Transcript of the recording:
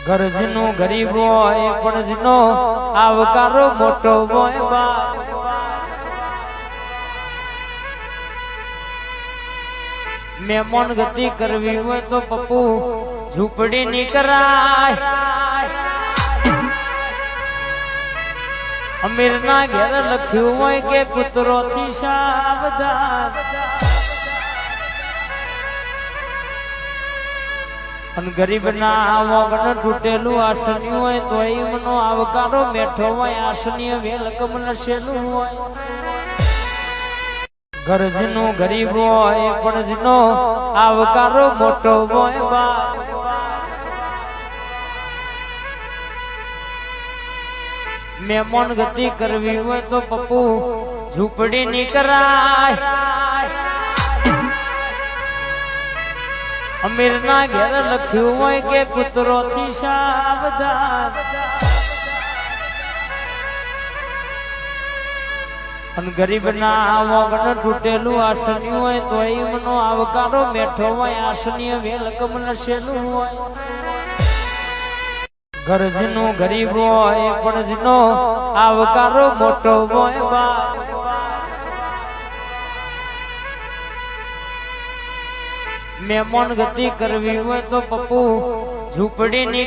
ગરજનો ગરીબ હોય પણ જનો આવકારો મોટો હોય બા મહેમાન ગતિ કરવી હોય તો પપ્પુ ઝૂંપડી ની કરાય અમીર ના ઘેર લખ્યું હોય કે કૂતરો થી સાવધાન અને ગરીબ ના મોગન તૂટેલું આસન્યું હોય તો એમનો આવકારો મેઠો હોય આસનીય વેલકમ નશેલું હોય ગરજનો ગરીબ હોય પણ જનો આવકારો મોટો હોય બા મહેમાન ગતિ કરવી હોય તો પપ્પુ ઝૂંપડી ની કરાય અમીર ના ઘેર લખ્યું હોય કે કૂતરો થી સાવધાન અને ગરીબ ના મોગન તૂટેલું આસન્યું હોય તો એમનો આવકારો મેઠો હોય આસનીય વેલકમ નશેલું હોય ગરજનો ગરીબ હોય પણ જનો આવકારો મોટો હોય બા મહેમાન ગતિ કરવી હોય તો પપ્પુ ઝૂંપડી ની